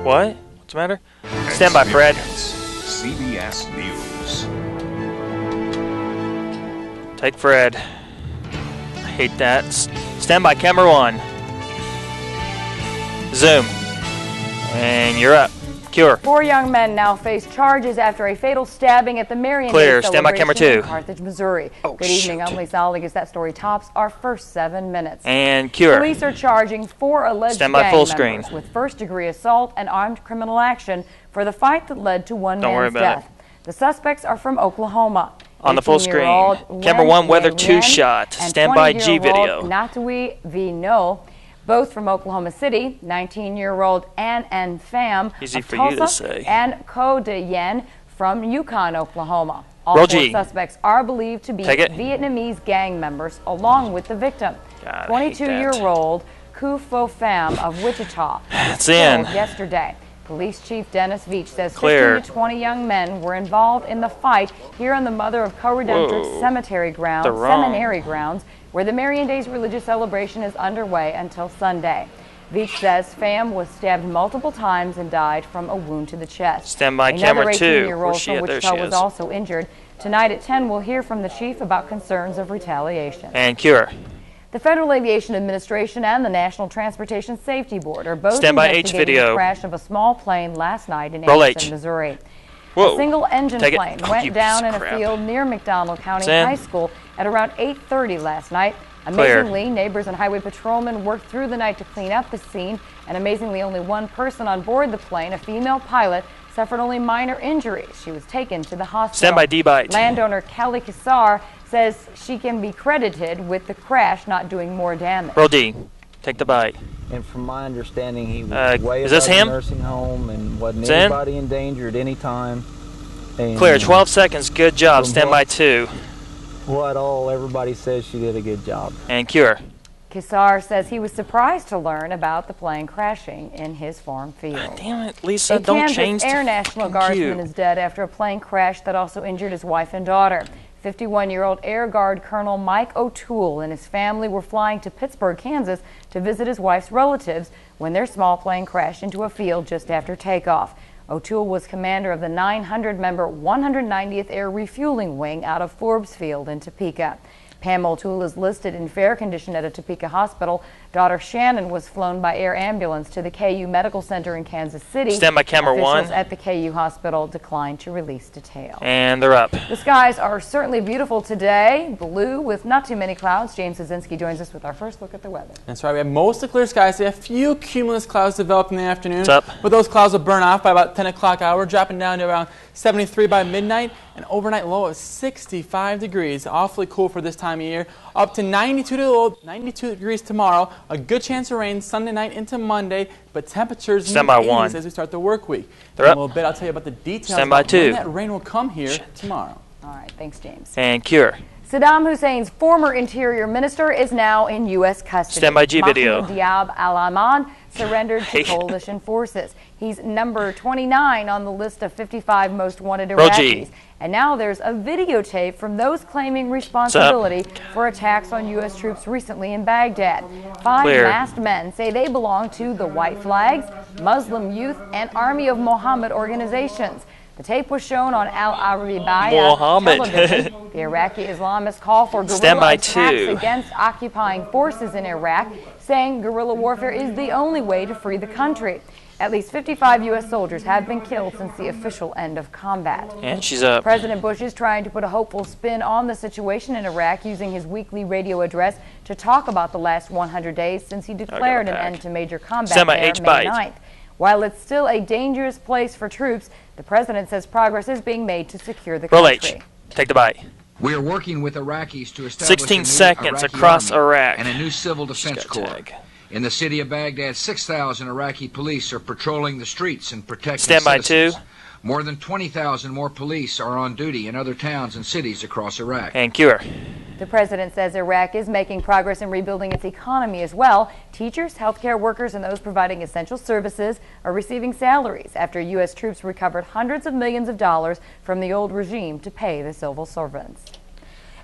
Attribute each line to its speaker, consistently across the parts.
Speaker 1: What? What's the matter? Stand by, Fred.
Speaker 2: CBS News.
Speaker 1: Take Fred. I hate that. Stand by, camera 1. Zoom. And you're up. Cure.
Speaker 3: 4 young men now face charges after a fatal stabbing at the Marion
Speaker 1: Clear.
Speaker 3: Day
Speaker 1: Stand by, camera 2.
Speaker 3: in Carthage, Missouri.
Speaker 1: Oh,
Speaker 3: Good evening. I'm Lisa Ollig as that story tops our first 7 minutes.
Speaker 1: And cure.
Speaker 3: Police are charging 4 alleged
Speaker 1: Stand by,
Speaker 3: gang
Speaker 1: full
Speaker 3: members
Speaker 1: screen.
Speaker 3: with first-degree assault and armed criminal action for the fight that led to one
Speaker 1: Don't worry
Speaker 3: man's
Speaker 1: about
Speaker 3: death. The suspects are from Oklahoma.
Speaker 1: On the full screen. Camera 1, weather 2 shot. Stand by, G video.
Speaker 3: Natui Vino, both from Oklahoma City, 19-year-old An Pham
Speaker 1: Easy
Speaker 3: of
Speaker 1: for you to
Speaker 3: Tulsa,
Speaker 1: say.
Speaker 3: and Ko De Yen from Yukon, Oklahoma. All
Speaker 1: Roll
Speaker 3: 4
Speaker 1: G.
Speaker 3: suspects are believed to be
Speaker 1: Take it.
Speaker 3: Vietnamese gang members along with the victim,
Speaker 1: God, I hate that.
Speaker 3: 22-year-old Ku Pho Pham of Wichita.
Speaker 1: It's in.
Speaker 3: Killed yesterday. Police Chief Dennis Veach says
Speaker 1: Clear.
Speaker 3: 15 to 20 young men were involved in the fight here on the Mother of Co-Redemptrix Seminary grounds, where the Marion Days religious celebration is underway until Sunday. Veach says Pham was stabbed multiple times and died from a wound to the chest.
Speaker 1: Stand by,
Speaker 3: Another
Speaker 1: camera 2.
Speaker 3: 18-year-old
Speaker 1: Where's she
Speaker 3: from
Speaker 1: at? There
Speaker 3: Wichita
Speaker 1: she
Speaker 3: was
Speaker 1: is.
Speaker 3: also injured. Tonight at 10, we'll hear from the chief about concerns of retaliation.
Speaker 1: And cure.
Speaker 3: The Federal Aviation Administration and the National Transportation Safety Board are both
Speaker 1: Stand by, H
Speaker 3: investigating
Speaker 1: video.
Speaker 3: the crash of a small plane last night in
Speaker 1: Roll
Speaker 3: Anderson,
Speaker 1: H.
Speaker 3: Missouri.
Speaker 1: Whoa.
Speaker 3: A single-engine
Speaker 1: Take it.
Speaker 3: plane
Speaker 1: Oh,
Speaker 3: went
Speaker 1: you
Speaker 3: down
Speaker 1: piece
Speaker 3: in
Speaker 1: of
Speaker 3: a
Speaker 1: crap.
Speaker 3: field near McDonald County
Speaker 1: Sam.
Speaker 3: High School at around 8:30 last night.
Speaker 1: Clear.
Speaker 3: Amazingly, neighbors and highway patrolmen worked through the night to clean up the scene, and amazingly, only one person on board the plane, a female pilot, suffered only minor injuries. She was taken to the hospital.
Speaker 1: Stand by, D-Byte.
Speaker 3: Landowner Kelly Kassar says she can be credited with the crash not doing more damage.
Speaker 1: Roll D. Take the bite.
Speaker 4: And from my understanding, he was way
Speaker 1: is this
Speaker 4: above
Speaker 1: him?
Speaker 4: the nursing home and wasn't
Speaker 1: It's in?
Speaker 4: anybody in danger at any time. And
Speaker 1: Clear. 12 seconds. Good job.
Speaker 4: From
Speaker 1: Stand by 2.
Speaker 4: what all everybody says, she did a good job.
Speaker 1: And cure.
Speaker 3: Kassar says he was surprised to learn about the plane crashing in his farm field.
Speaker 1: Damn it, Lisa.
Speaker 3: A
Speaker 1: Don't
Speaker 3: Kansas
Speaker 1: change
Speaker 3: Air
Speaker 1: the
Speaker 3: National
Speaker 1: fucking
Speaker 3: Guardsman
Speaker 1: cue.
Speaker 3: is dead after a plane crash that also injured his wife and daughter. 51-year-old Air Guard Colonel Mike O'Toole and his family were flying to Pittsburg, Kansas to visit his wife's relatives when their small plane crashed into a field just after takeoff. O'Toole was commander of the 900-member 190th Air Refueling Wing out of Forbes Field in Topeka. Pam O'Toole is listed in fair condition at a Topeka hospital. Daughter Shannon was flown by air ambulance to the KU Medical Center in Kansas City.
Speaker 1: Stand by, camera 1.
Speaker 3: Officials at the KU hospital declined to release details.
Speaker 1: And they're up.
Speaker 3: The skies are certainly beautiful today, blue with not too many clouds. James Szynski joins us with our first look at the weather.
Speaker 5: That's right. We have mostly clear skies today. A few cumulus clouds develop in the afternoon.
Speaker 1: What's up?
Speaker 5: But those clouds will burn off by about 10 o'clock hour, dropping down to around 73 by midnight. An overnight low of 65 degrees. Awfully cool for this time of year. Up to 92 degrees tomorrow. A good chance of rain Sunday night into Monday, but temperatures in
Speaker 1: Stand
Speaker 5: the
Speaker 1: by
Speaker 5: 80s
Speaker 1: 1.
Speaker 5: as we start the work week.
Speaker 1: They're
Speaker 5: In
Speaker 1: up.
Speaker 5: a little bit, I'll tell you about the details
Speaker 1: Stand by
Speaker 5: about
Speaker 1: 2.
Speaker 5: when that rain will come here tomorrow.
Speaker 3: All right, thanks, James.
Speaker 1: And cure.
Speaker 3: Saddam Hussein's former interior minister is now in U.S. custody.
Speaker 1: Stand by G video.
Speaker 3: Mahmoud Diab al-Ahmad surrendered to
Speaker 1: Hey.
Speaker 3: coalition forces. He's number 29 on the list of 55 most wanted
Speaker 1: Roll G.
Speaker 3: Iraqis. And now there's a videotape from those claiming responsibility for attacks on U.S. troops recently in Baghdad. 5
Speaker 1: Clear.
Speaker 3: masked men say they belong to the White Flags, Muslim Youth, and Army of Muhammad organizations. The tape was shown on Al Arabiya
Speaker 1: Muhammad.
Speaker 3: television. The Iraqi Islamists call for
Speaker 1: Stand
Speaker 3: guerrilla
Speaker 1: by
Speaker 3: attacks
Speaker 1: 2.
Speaker 3: against occupying forces in Iraq, saying guerrilla warfare is the only way to free the country. At least 55 U.S. soldiers have been killed since the official end of combat.
Speaker 1: And she's up.
Speaker 3: President Bush is trying to put a hopeful spin on the situation in Iraq, using his weekly radio address to talk about the last 100 days since he declared an end to major combat
Speaker 1: Stand by
Speaker 3: there
Speaker 1: H
Speaker 3: May
Speaker 1: byte.
Speaker 3: 9th. While it's still a dangerous place for troops, the president says progress is being made to secure the
Speaker 1: Roll
Speaker 3: country.
Speaker 1: H. Take the bite.
Speaker 6: We are working with Iraqis to establish
Speaker 1: 16
Speaker 6: a new
Speaker 1: seconds
Speaker 6: Iraqi
Speaker 1: across
Speaker 6: army
Speaker 1: Iraq.
Speaker 6: and a new civil defense
Speaker 1: got
Speaker 6: corps.
Speaker 1: tag.
Speaker 6: In the city of Baghdad, 6,000 Iraqi police are patrolling the streets and protecting
Speaker 1: Stand by
Speaker 6: citizens.
Speaker 1: 2.
Speaker 6: More than 20,000 more police are on duty in other towns and cities across Iraq.
Speaker 1: And cure.
Speaker 3: The president says Iraq is making progress in rebuilding its economy as well. Teachers, healthcare workers, and those providing essential services are receiving salaries after U.S. troops recovered hundreds of millions of dollars from the old regime to pay the civil servants.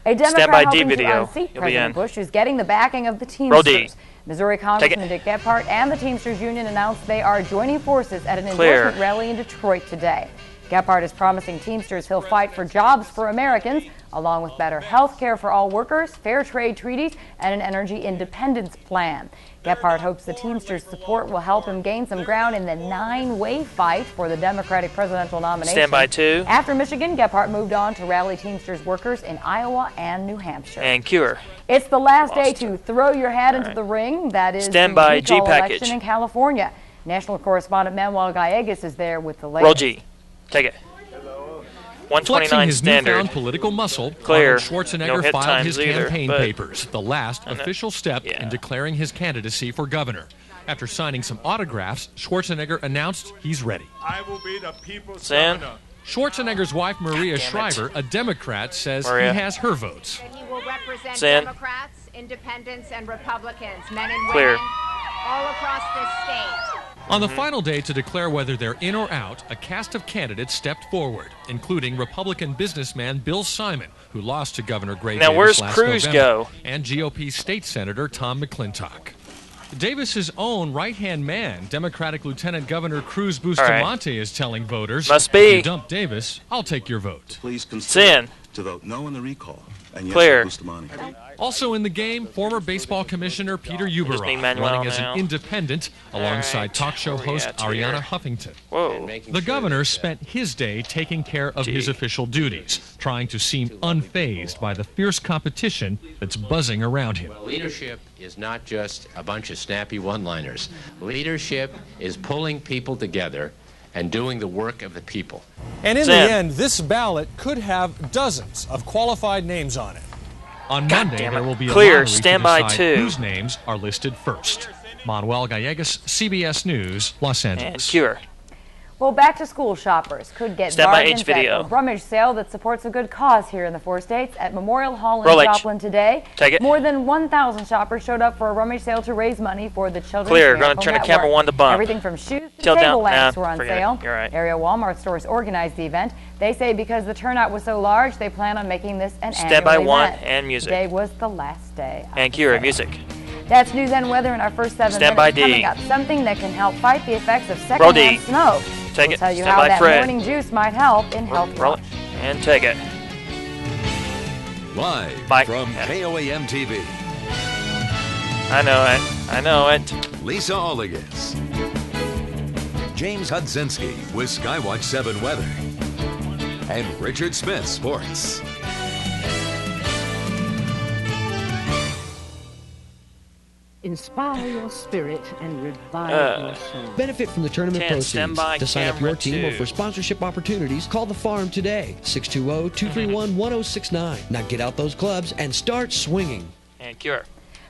Speaker 3: A
Speaker 1: Stand by
Speaker 3: Democrat
Speaker 1: D
Speaker 3: hoping to
Speaker 1: video.
Speaker 3: unseat
Speaker 1: You'll be
Speaker 3: President
Speaker 1: in.
Speaker 3: Bush is getting the backing of the
Speaker 1: Roll D.
Speaker 3: Teamsters. Missouri Congressman Dick Gephardt and the Teamsters Union announced they are joining forces at an endorsement rally in Detroit today. Gephardt is promising Teamsters he'll fight for jobs for Americans, along with better health care for all workers, fair trade treaties, and an energy independence plan. Gephardt hopes the Teamsters' support will help him gain some ground in the 9-way fight for the Democratic presidential nomination.
Speaker 1: Stand by 2.
Speaker 3: After Michigan, Gephardt moved on to rally Teamsters workers in Iowa and New Hampshire.
Speaker 1: And Cure.
Speaker 3: It's the last day to throw your hat into the ring. That is the recall election in California. National correspondent Manuel Gallegos is there with the latest.
Speaker 1: Roll G. Take it. 129
Speaker 7: Flexing his
Speaker 1: standard.
Speaker 7: newfound political muscle,
Speaker 1: Clear.
Speaker 7: Arnold Schwarzenegger
Speaker 1: No
Speaker 7: filed his campaign
Speaker 1: but
Speaker 7: papers, the last official step in declaring his candidacy for governor. After signing some autographs, Schwarzenegger announced he's ready.
Speaker 8: I will be the people's
Speaker 1: Sam?
Speaker 8: governor.
Speaker 7: Schwarzenegger's wife, Maria Shriver, a Democrat, says
Speaker 1: Maria.
Speaker 7: he has her votes.
Speaker 9: He will represent
Speaker 1: Sam?
Speaker 9: Democrats, independents, and Republicans, men and
Speaker 1: Clear.
Speaker 9: women, all across this state.
Speaker 7: On the final day to declare whether they're in or out, a cast of candidates stepped forward, including Republican businessman Bill Simon, who lost to Governor Gray
Speaker 1: Now,
Speaker 7: Davis
Speaker 1: where's
Speaker 7: last
Speaker 1: Cruz
Speaker 7: November,
Speaker 1: go?
Speaker 7: and GOP State Senator Tom McClintock. Davis's own right-hand man, Democratic Lieutenant Governor Cruz Bustamante, is telling voters,
Speaker 1: Must be.
Speaker 7: if you dump Davis, I'll take your vote.
Speaker 10: Please consider
Speaker 1: Sin.
Speaker 10: to vote no on the recall. And yes,
Speaker 1: Clear.
Speaker 10: Bustamante.
Speaker 7: Also in the game, former baseball commissioner Peter
Speaker 1: need
Speaker 7: Uberroth,
Speaker 1: Manuel
Speaker 7: running as
Speaker 1: now.
Speaker 7: an independent alongside
Speaker 1: right.
Speaker 7: talk show
Speaker 1: Where we
Speaker 7: host
Speaker 1: at here?
Speaker 7: Ariana Huffington.
Speaker 1: Whoa.
Speaker 7: The governor spent his day taking care of his official duties, trying to seem unfazed by the fierce competition that's buzzing around him.
Speaker 11: Leadership is not just a bunch of snappy one-liners. Leadership is pulling people together and doing the work of the people.
Speaker 12: And in
Speaker 1: Sam.
Speaker 12: the end, this ballot could have dozens of qualified names on it.
Speaker 7: On
Speaker 1: God
Speaker 7: Monday,
Speaker 1: damn it.
Speaker 7: there will be a
Speaker 1: Clear.
Speaker 7: lottery
Speaker 1: Stand
Speaker 7: to
Speaker 1: by
Speaker 7: decide
Speaker 1: 2.
Speaker 7: whose names are listed first. Manuel Gallegos, CBS News, Los
Speaker 1: And
Speaker 7: Angeles.
Speaker 1: Cure.
Speaker 3: Well, back-to-school shoppers could get
Speaker 1: Stand by
Speaker 3: bargains
Speaker 1: H video.
Speaker 3: at a rummage sale that supports a good cause here in the 4 states at Memorial Hall in
Speaker 1: Roll H.
Speaker 3: Joplin today.
Speaker 1: Take it.
Speaker 3: More than 1,000 shoppers showed up for a rummage sale to raise money for the Children's
Speaker 1: Clear. Gonna
Speaker 3: Miracle
Speaker 1: turn the
Speaker 3: Network.
Speaker 1: camera 1 to bump.
Speaker 3: Everything from shoes to
Speaker 1: Tilt
Speaker 3: table
Speaker 1: down.
Speaker 3: lamps
Speaker 1: Nah,
Speaker 3: were on
Speaker 1: forget it.
Speaker 3: sale.
Speaker 1: You're right.
Speaker 3: Area Walmart stores organized the event. They say because the turnout was so large, they plan on making this an
Speaker 1: Stand
Speaker 3: annual
Speaker 1: by
Speaker 3: event.
Speaker 1: 1 and music.
Speaker 3: Today was the last day. of
Speaker 1: And
Speaker 3: the
Speaker 1: Cure.
Speaker 3: sale.
Speaker 1: Music.
Speaker 3: That's news and weather in our first 7
Speaker 1: Stand by
Speaker 3: minutes.
Speaker 1: D.
Speaker 3: Coming up, something that can help fight the effects of
Speaker 1: Roll D.
Speaker 3: secondhand smoke.
Speaker 1: Take
Speaker 3: We'll
Speaker 1: it.
Speaker 3: tell you
Speaker 1: Stand
Speaker 3: how
Speaker 1: by
Speaker 3: that
Speaker 1: Fred.
Speaker 3: morning juice might help in Health
Speaker 1: Roll
Speaker 3: Watch.
Speaker 1: it. And take it.
Speaker 13: Live
Speaker 1: Bye.
Speaker 13: from KOAM TV,
Speaker 1: I know it. I know it.
Speaker 13: Lisa Oligas. James Hudzinski with Skywatch 7 Weather. And Richard Smith Sports.
Speaker 14: Inspire your spirit and revive your soul.
Speaker 15: Benefit from the tournament
Speaker 1: 10,
Speaker 15: proceeds.
Speaker 1: stand by,
Speaker 15: To sign up your
Speaker 1: camera
Speaker 15: team or
Speaker 1: 2.
Speaker 15: for sponsorship opportunities, call the farm today. 620-231-1069. Now get out those clubs and start swinging.
Speaker 1: And Cure.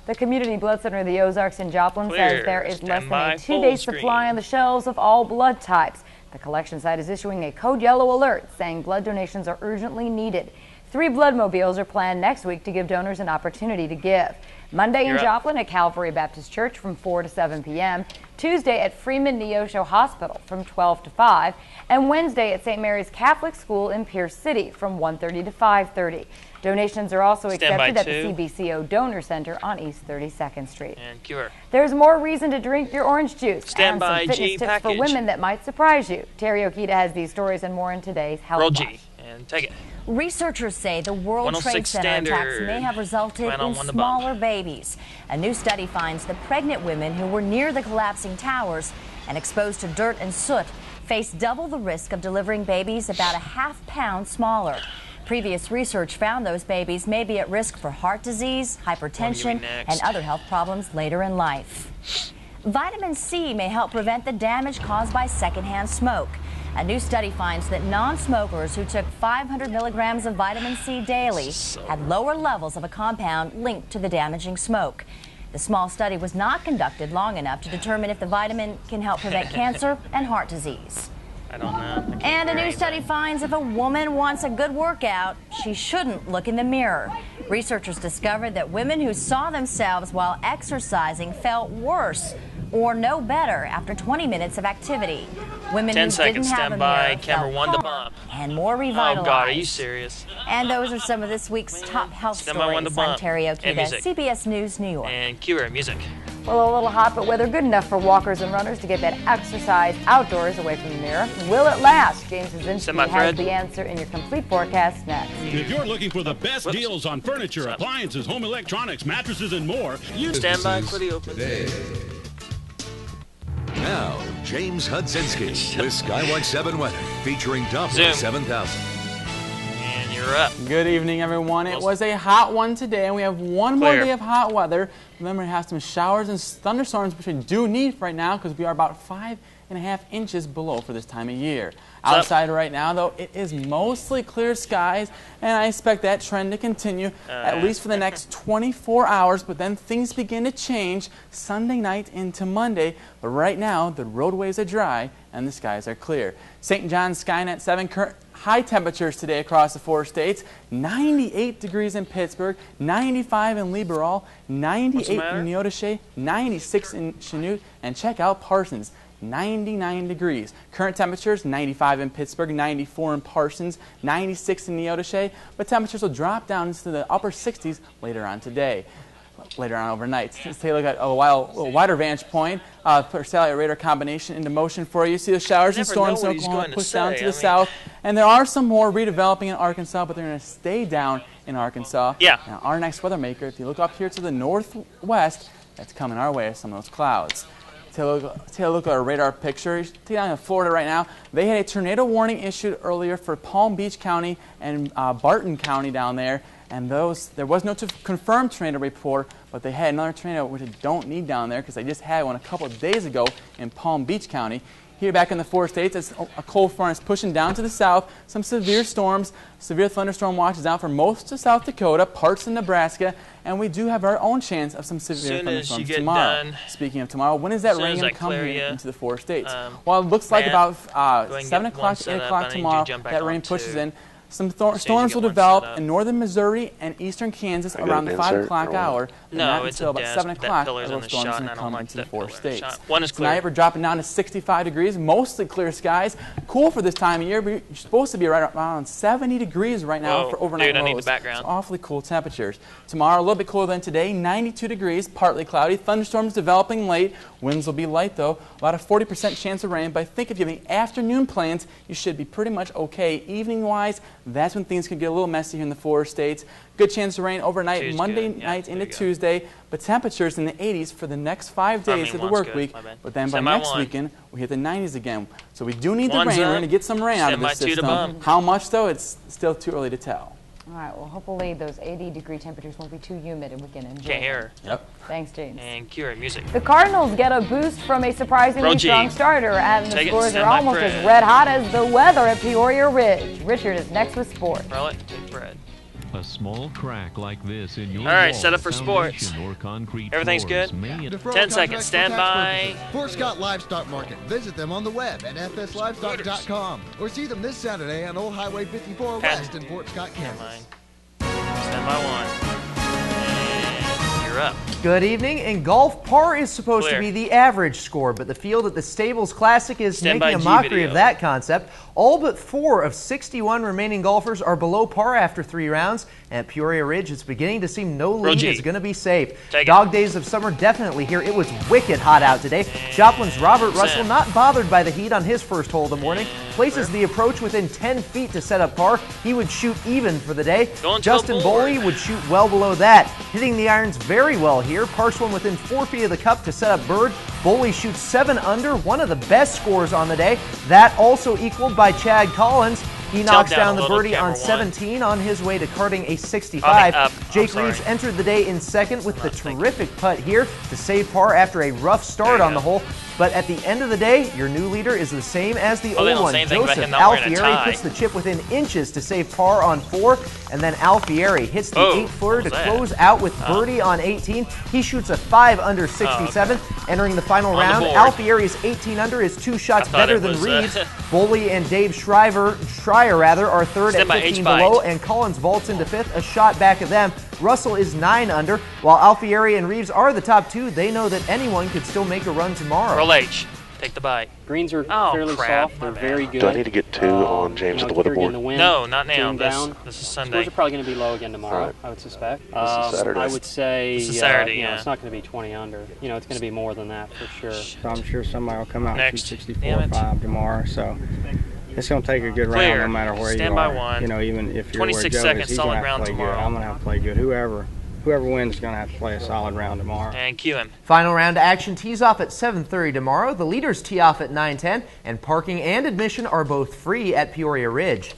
Speaker 3: The Community Blood Center of the Ozarks in Joplin
Speaker 1: Clear.
Speaker 3: says there is less
Speaker 1: Stand
Speaker 3: than
Speaker 1: by,
Speaker 3: a 2-day
Speaker 1: full screen.
Speaker 3: supply on the shelves of all blood types. The collection site is issuing a code yellow alert saying blood donations are urgently needed. 3 blood mobiles are planned next week to give donors an opportunity to give. Monday in
Speaker 1: You're up.
Speaker 3: Joplin at Calvary Baptist Church from 4 to 7 p.m., Tuesday at Freeman Neosho Hospital from 12 to 5, and Wednesday at St. Mary's Catholic School in Pierce City from 1:30 to 5:30. Donations are also
Speaker 1: Stand by
Speaker 3: accepted at the
Speaker 1: 2.
Speaker 3: CBCO Donor Center on East 32nd Street.
Speaker 1: And Cure.
Speaker 3: There's more reason to drink your orange juice
Speaker 1: Stand
Speaker 3: and
Speaker 1: by
Speaker 3: some fitness
Speaker 1: G
Speaker 3: tips
Speaker 1: package.
Speaker 3: for women that might surprise you. Terry Okita has these stories and more in today's Health
Speaker 1: Roll
Speaker 3: Watch.
Speaker 1: G. And take it.
Speaker 16: Researchers say the World
Speaker 1: 106
Speaker 16: Trade Center attacks
Speaker 1: standard.
Speaker 16: may have resulted
Speaker 1: Plan on
Speaker 16: in
Speaker 1: one to bump.
Speaker 16: smaller babies. A new study finds the pregnant women who were near the collapsing towers and exposed to dirt and soot face double the risk of delivering babies about a half-pound smaller. Previous research found those babies may be at risk for heart disease, hypertension, and other health problems later in life. Vitamin C may help prevent the damage caused by secondhand smoke. A new study finds that non-smokers who took 500 milligrams of vitamin C daily had lower levels of a compound linked to the damaging smoke. The small study was not conducted long enough to determine if the vitamin can help prevent cancer and heart disease.
Speaker 1: I don't know.
Speaker 16: And a new study finds if a woman wants a good workout, she shouldn't look in the mirror. Researchers discovered that women who saw themselves while exercising felt worse or no better after 20 minutes of activity. Women
Speaker 1: 10
Speaker 16: who
Speaker 1: seconds.
Speaker 16: didn't have a
Speaker 1: Stand by.
Speaker 16: mirror
Speaker 1: Camera
Speaker 16: felt
Speaker 1: 1 to
Speaker 16: calmer
Speaker 1: bump.
Speaker 16: and more
Speaker 1: Oh,
Speaker 16: revitalized.
Speaker 1: God. Are you serious?
Speaker 16: And those are some of this week's top health
Speaker 1: Stand by 1 to
Speaker 16: stories. I'm
Speaker 1: bump.
Speaker 16: Terry
Speaker 1: And
Speaker 16: Okita,
Speaker 1: music.
Speaker 16: CBS News, New York.
Speaker 1: And Cure. Music.
Speaker 3: Well, a little hot, but weather good enough for walkers and runners to get that exercise outdoors away from the mirror. Will it last? James Hazinski has the answer in your complete forecast next.
Speaker 8: If you're looking for the best deals on furniture, appliances, home electronics, mattresses, and more, you
Speaker 1: stand by for the open.
Speaker 13: Now, James Hudzinski with Skywatch 7 weather, featuring Doppler 7000.
Speaker 1: And you're up.
Speaker 5: Good evening, everyone. It was a hot one today, and we have one more day of hot weather. Remember to have some showers and thunderstorms, which we do need right now because we are about 5.5 inches below for this time of year. Outside right now, though, it is mostly clear skies, and I expect that trend to continue at least for the next 24 hours, but then things begin to change Sunday night into Monday. But right now, the roadways are dry and the skies are clear. St. John's Skynet 7 current high temperatures today across the 4 states. 98 degrees in Pittsburg, 95 in Liberal, 98 in Neodesha, 96 in Chanute, and check out Parsons. 99 degrees. Current temperatures, 95 in Pittsburg, 94 in Parsons, 96 in Neodesha, but temperatures will drop down into the upper 60s later on today. Later on overnight. Let's take a look at a little wider vantage point. Put our satellite radar combination into motion for you. See the showers and storms in Oklahoma push down to the south. And there are some more redeveloping in Arkansas, but they're going to stay down in Arkansas. Now, our next weather maker, if you look up here to the northwest, that's coming our way, some of those clouds. Take a look at our radar picture. Take down in Florida right now. They had a tornado warning issued earlier for Palm Beach County and Barton County down there. And there was no confirmed tornado report, but they had another tornado which they don't need down there because they just had one a couple of days ago in Palm Beach County. Here back in the 4 states, as a cold front is pushing down to the south. Some severe storms, severe thunderstorm watches out for most of South Dakota, parts of Nebraska, and we do have our own chance of some severe thunderstorms tomorrow. Speaking of tomorrow, when is that rain going to come here into the 4 states? Well, it looks like about 7 o'clock, 8 o'clock tomorrow, that rain pushes in. Some storms will develop in northern Missouri and eastern Kansas around the 5 o'clock hour. Not until about 7 o'clock, those storms are going to come into the 4 states. Tonight we're dropping down to 65 degrees, mostly clear skies. Cool for this time of year, but you're supposed to be right around 70 degrees right now for overnight lows.
Speaker 1: I need the background.
Speaker 5: So awfully cool temperatures. Tomorrow, a little bit cooler than today, 92 degrees, partly cloudy. Thunderstorms developing late. Winds will be light, though. About a 40% chance of rain, but I think if you have any afternoon plans, you should be pretty much okay. Evening-wise, that's when things could get a little messy here in the 4 states. Good chance of rain overnight, Monday night into Tuesday, but temperatures in the 80s for the next 5 days of the work week. But then by next weekend, we hit the 90s again. So we do need the rain. We're going to get some rain out of this system. How much, though, it's still too early to tell.
Speaker 3: All right, well, hopefully those 80-degree temperatures won't be too humid and we can enjoy
Speaker 1: Can't hear her.
Speaker 5: Yep.
Speaker 3: Thanks, James.
Speaker 1: And cue music.
Speaker 3: The Cardinals get a boost from a surprisingly strong starter, and the scores are almost as red hot as the weather at Peoria Ridge. Richard is next with sports.
Speaker 1: Fred.
Speaker 17: A small crack like this in your
Speaker 1: all right, set up for sports. Everything's good? 10 seconds. Stand by.
Speaker 18: Fort Scott Livestock Market. Visit them on the web at fslivestock.com or see them this Saturday on Old Highway 54 West in Fort Scott, Kansas.
Speaker 1: Stand by 1. And you're up.
Speaker 19: Good evening. In golf, par is supposed to be the average score, but the field at the Stables Classic is making a mockery of that concept. All but 4 of 61 remaining golfers are below par after 3 rounds. At Peoria Ridge, it's beginning to seem no lead is going to be safe. Dog days of summer definitely here. It was wicked hot out today. Joplin's Robert Russell, not bothered by the heat on his first hole of the morning, places the approach within 10 feet to set up par. He would shoot even for the day. Justin Boley would shoot well below that. Hitting the irons very well here. Par swung within 4 feet of the cup to set up bird. Boley shoots 7 under, one of the best scores on the day. That also equaled by Chad Collins. He knocks down the birdie on 17 on his way to karting a 65. Jake Reeves entered the day in second with the terrific putt here to save par after a rough start on the hole. But at the end of the day, your new leader is the same as the old one. Joseph Alfieri puts the chip within inches to save par on 4, and then Alfieri hits the 8-footer to close out with birdie on 18. He shoots a 5 under 67. Entering the final round, Alfieri's 18 under is 2 shots better than Reeves. Boley and Dave Schreier are third at 15 below, and Collins vaults into 5th, a shot back of them. Russell is 9 under. While Alfieri and Reeves are the top 2, they know that anyone could still make a run tomorrow.
Speaker 1: Roll H. Take the bite.
Speaker 20: Greens are
Speaker 1: Oh,
Speaker 20: fairly
Speaker 1: crap.
Speaker 20: soft. They're very good.
Speaker 21: Do I need to get 2 on James at the weatherboard?
Speaker 1: No, not now.
Speaker 20: Down.
Speaker 1: This is Sunday.
Speaker 20: Scores are probably going to be low again tomorrow,
Speaker 21: Right.
Speaker 20: I would suspect.
Speaker 21: This is Saturday.
Speaker 20: I would say
Speaker 1: This is Saturday,
Speaker 20: you know,
Speaker 1: yeah.
Speaker 20: it's not going to be 20 under. You know, it's going to be more than that for sure.
Speaker 22: So I'm sure somebody will come out
Speaker 1: Next.
Speaker 22: with 264.5
Speaker 1: Damn it.
Speaker 22: tomorrow. So it's going to take a good
Speaker 1: Clear.
Speaker 22: round no matter where
Speaker 1: Stand
Speaker 22: you
Speaker 1: by
Speaker 22: are.
Speaker 1: one.
Speaker 22: You know, even if you're where
Speaker 1: 26
Speaker 22: Joe
Speaker 1: seconds,
Speaker 22: is, he's
Speaker 1: solid
Speaker 22: going to have
Speaker 1: round
Speaker 22: to play
Speaker 1: tomorrow.
Speaker 22: good. I'm going to have to play good. Whoever wins is going to have to play a solid round tomorrow.
Speaker 1: And cue him.
Speaker 19: Final round action tees off at 7:30 tomorrow. The leaders tee off at 9:10, and parking and admission are both free at Peoria Ridge.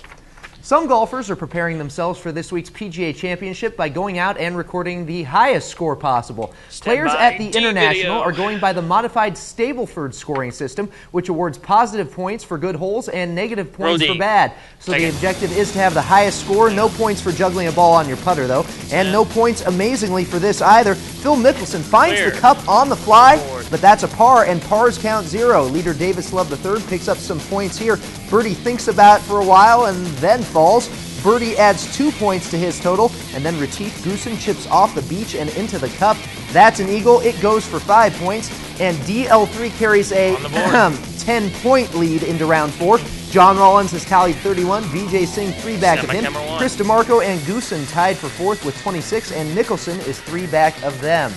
Speaker 19: Some golfers are preparing themselves for this week's PGA Championship by going out and recording the highest score possible. Players at the International are going by the modified Stableford scoring system, which awards positive points for good holes and negative points for bad. So the objective is to have the highest score. No points for juggling a ball on your putter, though. And no points, amazingly, for this either. Phil Mickelson finds the cup on the fly, but that's a par, and pars count 0. Leader Davis Love III picks up some points here. Birdie thinks about it for a while and then falls. Birdie adds 2 points to his total, and then Retief Goosen chips off the beach and into the cup. That's an eagle. It goes for 5 points, and DL3 carries a 10-point lead into round 4. John Rollins has tallied 31, Vijay Singh 3 back of him. Chris DeMarco and Goosen tied for 4th with 26, and Mickelson is 3 back of them.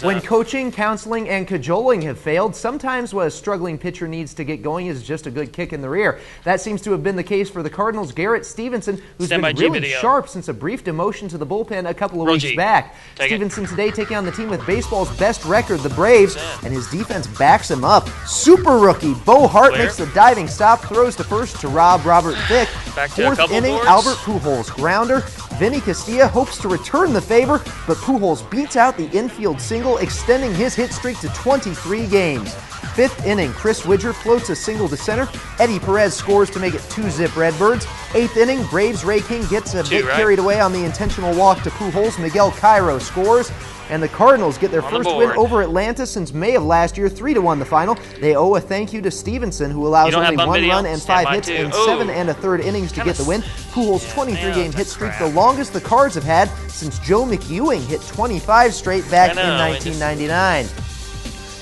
Speaker 19: When coaching, counseling, and cajoling have failed, sometimes what a struggling pitcher needs to get going is just a good kick in the rear. That seems to have been the case for the Cardinals' Garrett Stevenson, who's been really sharp since a brief demotion to the bullpen a couple of weeks back. Stevenson today taking on the team with baseball's best record, the Braves, and his defense backs him up. Super rookie Bo Hart makes the diving stop, throws to first to Robert Thicke. 4th inning, Albert Pujols grounder. Vinny Castilla hopes to return the favor, but Pujols beats out the infield single, extending his hit streak to 23 games. 5th inning, Chris Widger floats a single to center. Eddie Perez scores to make it 2-zip Redbirds. 8th inning, Braves' Ray King gets a bit carried away on the intentional walk to Pujols. Miguel Cairo scores. And the Cardinals get their first win over Atlanta since May of last year, 3-1 the final. They owe a thank you to Stevenson, who allows only 1 run and 5 hits in 7 1/3 innings to get the win. Pujols' 23-game hit streak, the longest the Cards have had since Joe McEwing hit 25 straight back in 1999.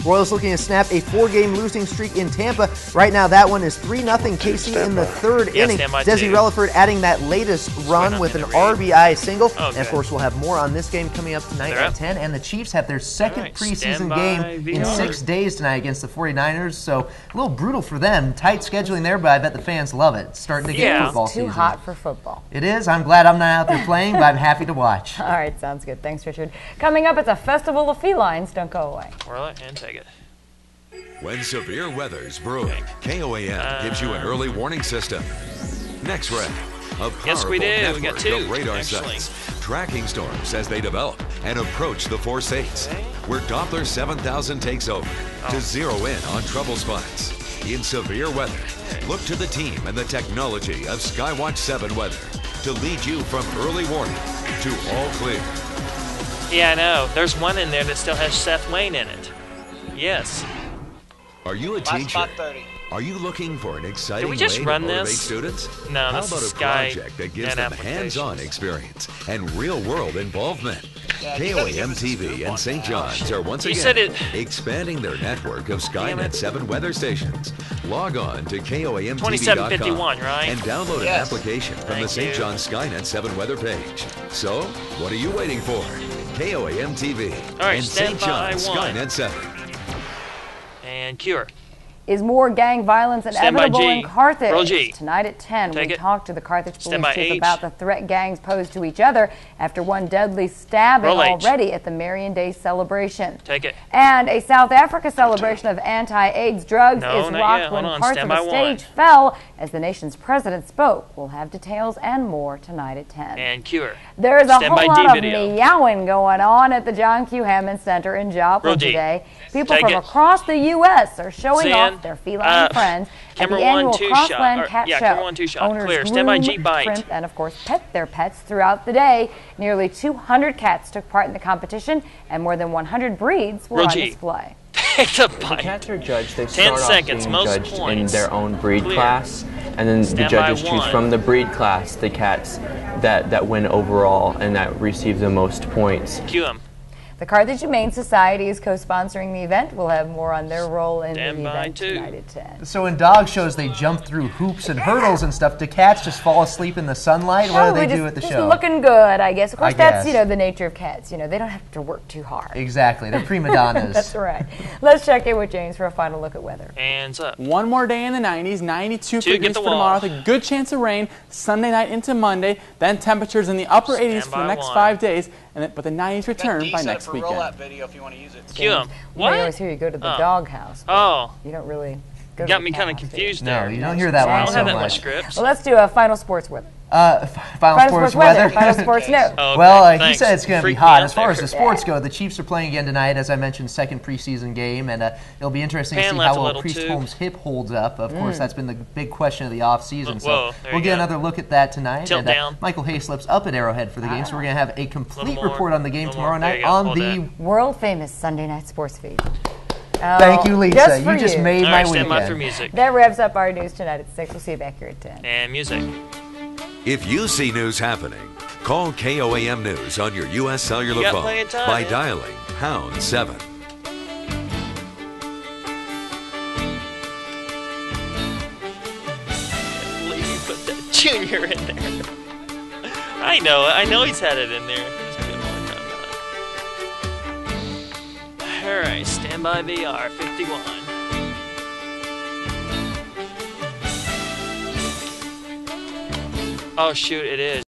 Speaker 19: Royals looking to snap a 4-game losing streak in Tampa. Right now, that one is 3-0 Casey in the 3rd inning. Desi Relaford adding that latest run with an RBI single. And, of course, we'll have more on this game coming up tonight at 10. And the Chiefs have their second preseason game in 6 days tonight against the 49ers. So a little brutal for them. Tight scheduling there, but I bet the fans love it. It's starting to get football season.
Speaker 3: It's too hot for football.
Speaker 19: It is. I'm glad I'm not out there playing, but I'm happy to watch.
Speaker 3: All right, sounds good. Thanks, Richard. Coming up, it's a festival of felines. Don't go away.
Speaker 1: Whirl it and take it.
Speaker 13: When severe weather's brewing, KOAM gives you an early warning system. Next Red, a powerful network of radar sites, tracking storms as they develop and approach the 4 states, where Doppler 7000 takes over to zero in on trouble spots. In severe weather, look to the team and the technology of Skywatch 7 Weather to lead you from early warning to all clear.
Speaker 1: Yeah, I know. There's one in there that still has Seth Wayne in it. Yes.
Speaker 13: Are you a teacher? Are you looking for an exciting way to motivate students?
Speaker 1: No,
Speaker 13: How
Speaker 1: this
Speaker 13: about
Speaker 1: is
Speaker 13: a project that gives them hands-on experience and real-world involvement? KOAM TV and St. John's are once again expanding their network of Skynet 7 weather stations. Log on to KOAMTV.com and download an application from the St. John's Skynet 7 weather page. So, what are you waiting for? KOAM TV and St. John's Skynet 7.
Speaker 1: And Cure.
Speaker 3: Is more gang violence inevitable in Carthage?
Speaker 1: Roll G.
Speaker 3: Tonight at 10, we talked to the Carthage Police Chief
Speaker 1: H.
Speaker 3: about the threat gangs pose to each other after one deadly stabbing already at the Marion Day celebration.
Speaker 1: Take it.
Speaker 3: And a South Africa celebration of anti-AIDS drugs is rocked when parts of the stage fell as the nation's president spoke. We'll have details and more tonight at 10.
Speaker 1: And Cure.
Speaker 3: There's a whole lot of meowing going on at the John Q. Hammond Center in Joplin today. People from across the U.S. are showing off their feline friends at the annual Crossland Cat Show. Owners groom, shrimp, and of course pet their pets throughout the day. Nearly 200 cats took part in the competition, and more than 100 breeds were on display.
Speaker 1: The
Speaker 23: cats are judged. They
Speaker 1: 10
Speaker 23: start
Speaker 1: seconds,
Speaker 23: off being
Speaker 1: most
Speaker 23: judged
Speaker 1: points.
Speaker 23: in their own breed class, and then the judges choose from the breed class the cats that win overall and that receive the most points.
Speaker 1: Cue 'em.
Speaker 3: The Carthage Humane Society is co-sponsoring the event. We'll have more on their role in the event tonight at 10.
Speaker 19: So in dog shows, they jump through hoops and hurdles and stuff. Do cats just fall asleep in the sunlight? What do they do at the show?
Speaker 3: Looking good, I guess. Of course, that's, you know, the nature of cats. You know, they don't have to work too hard.
Speaker 19: Exactly. They're prima donnas.
Speaker 3: That's right. Let's check in with James for a final look at weather.
Speaker 1: Hands up.
Speaker 5: One more day in the 90s, 92 degrees for tomorrow with a good chance of rain Sunday night into Monday. Then temperatures in the upper 80s for the next 5 days. But the 90s return by next weekend.
Speaker 2: Video if you want to use it.
Speaker 1: Cue 'em. What?
Speaker 3: I always hear you go to the dog house.
Speaker 1: Oh.
Speaker 3: You don't really go to
Speaker 1: Got
Speaker 3: the
Speaker 1: me
Speaker 3: cat
Speaker 1: kind of
Speaker 3: house,
Speaker 1: confused
Speaker 19: No,
Speaker 1: there.
Speaker 19: you don't hear that one so
Speaker 1: I don't have that
Speaker 19: much.
Speaker 1: much scripts.
Speaker 3: Well, let's do a final sports weather.
Speaker 19: Final sports weather.
Speaker 3: Final sports note.
Speaker 1: Oh, okay.
Speaker 19: Well, he
Speaker 1: Thanks.
Speaker 19: said it's going to be
Speaker 1: Freaked me
Speaker 19: hot.
Speaker 1: out
Speaker 19: As far
Speaker 1: there.
Speaker 19: as the sports go, the Chiefs are playing again tonight, as I mentioned, second preseason game, and it'll be interesting to
Speaker 1: Fan
Speaker 19: see
Speaker 1: left
Speaker 19: how
Speaker 1: a
Speaker 19: well
Speaker 1: little
Speaker 19: Priest
Speaker 1: too.
Speaker 19: Holmes' hip holds up. Of course, that's been the big question of the offseason.
Speaker 1: Whoa,
Speaker 19: So
Speaker 1: there
Speaker 19: we'll
Speaker 1: you
Speaker 19: get
Speaker 1: go.
Speaker 19: another look at that tonight.
Speaker 1: Tilt
Speaker 19: and,
Speaker 1: down.
Speaker 19: Michael Hayslip's up at Arrowhead for the game, so we're going to have a complete
Speaker 1: more.
Speaker 19: report on the game
Speaker 1: Little
Speaker 19: tomorrow
Speaker 1: more. There
Speaker 19: night
Speaker 1: you go.
Speaker 19: on
Speaker 1: Hold
Speaker 19: the...
Speaker 3: World famous Sunday night sports feed.
Speaker 19: Thank you, Lisa.
Speaker 3: Just for
Speaker 19: You just made
Speaker 1: All
Speaker 19: my
Speaker 1: right, stand by for
Speaker 19: weekend.
Speaker 1: music.
Speaker 3: That wraps up our news tonight at 6. We'll see you back here at 10.
Speaker 1: And music.
Speaker 13: If you see news happening, call KOAM News on your U.S. cellular
Speaker 1: You got
Speaker 13: phone
Speaker 1: plenty of time,
Speaker 13: by
Speaker 1: man.
Speaker 13: dialing #7.
Speaker 1: Believe you put that Junior in there. I know he's had it in there. Just put it one time. Alright, stand by VR 51. Oh shoot, it is.